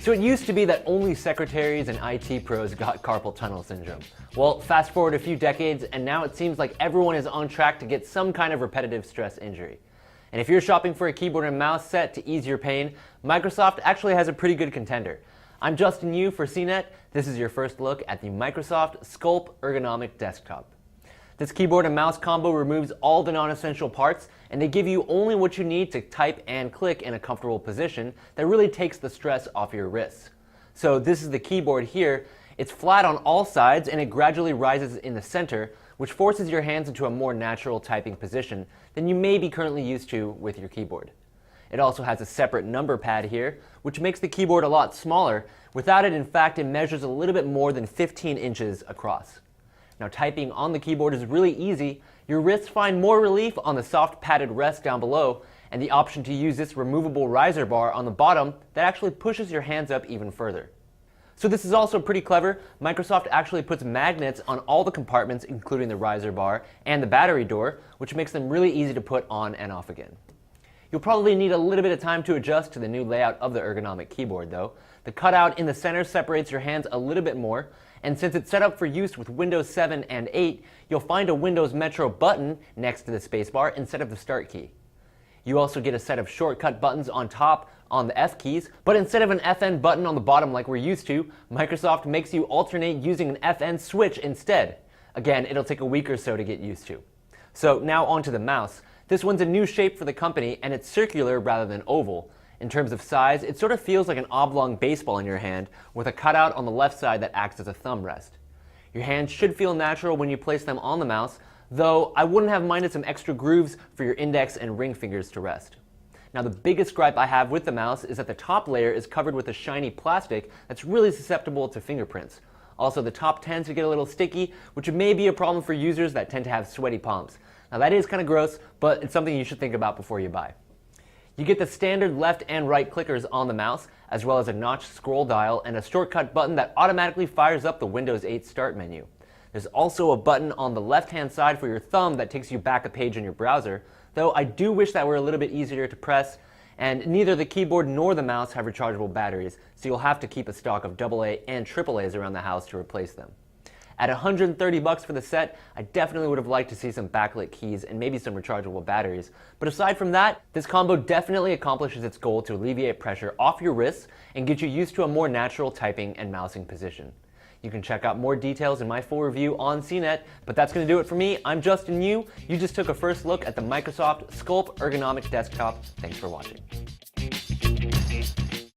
So it used to be that only secretaries and IT pros got carpal tunnel syndrome. Well, fast forward a few decades, and now it seems like everyone is on track to get some kind of repetitive stress injury. And if you're shopping for a keyboard and mouse set to ease your pain, Microsoft actually has a pretty good contender. I'm Justin Yu for CNET. This is your first look at the Microsoft Sculpt Ergonomic Desktop. This keyboard and mouse combo removes all the non-essential parts, and they give you only what you need to type and click in a comfortable position that really takes the stress off your wrists. So this is the keyboard here. It's flat on all sides and it gradually rises in the center, which forces your hands into a more natural typing position than you may be currently used to with your keyboard. It also has a separate number pad here, which makes the keyboard a lot smaller. Without it, in fact, it measures a little bit more than 15 inches across. Now, typing on the keyboard is really easy. Your wrists find more relief on the soft padded rest down below, and the option to use this removable riser bar on the bottom that actually pushes your hands up even further. So this is also pretty clever. Microsoft actually puts magnets on all the compartments, including the riser bar and the battery door, which makes them really easy to put on and off again. You'll probably need a little bit of time to adjust to the new layout of the ergonomic keyboard though. The cutout in the center separates your hands a little bit more, and since it's set up for use with Windows 7 and 8, you'll find a Windows Metro button next to the spacebar instead of the Start key. You also get a set of shortcut buttons on top on the F keys, but instead of an FN button on the bottom like we're used to, Microsoft makes you alternate using an FN switch instead. Again, it'll take a week or so to get used to. So now onto the mouse. This one's a new shape for the company, and it's circular rather than oval. In terms of size, it sort of feels like an oblong baseball in your hand with a cutout on the left side that acts as a thumb rest. Your hands should feel natural when you place them on the mouse, though I wouldn't have minded some extra grooves for your index and ring fingers to rest. Now, the biggest gripe I have with the mouse is that the top layer is covered with a shiny plastic that's really susceptible to fingerprints. Also, the top tends to get a little sticky, which may be a problem for users that tend to have sweaty palms. Now, that is kind of gross, but it's something you should think about before you buy. You get the standard left and right clickers on the mouse, as well as a notched scroll dial and a shortcut button that automatically fires up the Windows 8 Start menu. There's also a button on the left-hand side for your thumb that takes you back a page in your browser, though I do wish that were a little bit easier to press, and neither the keyboard nor the mouse have rechargeable batteries, so you'll have to keep a stock of AA and AAAs around the house to replace them. At $130 for the set, I definitely would have liked to see some backlit keys and maybe some rechargeable batteries. But aside from that, this combo definitely accomplishes its goal to alleviate pressure off your wrists and get you used to a more natural typing and mousing position. You can check out more details in my full review on CNET, but that's going to do it for me. I'm Justin Yu. You just took a first look at the Microsoft Sculpt Ergonomic Desktop. Thanks for watching.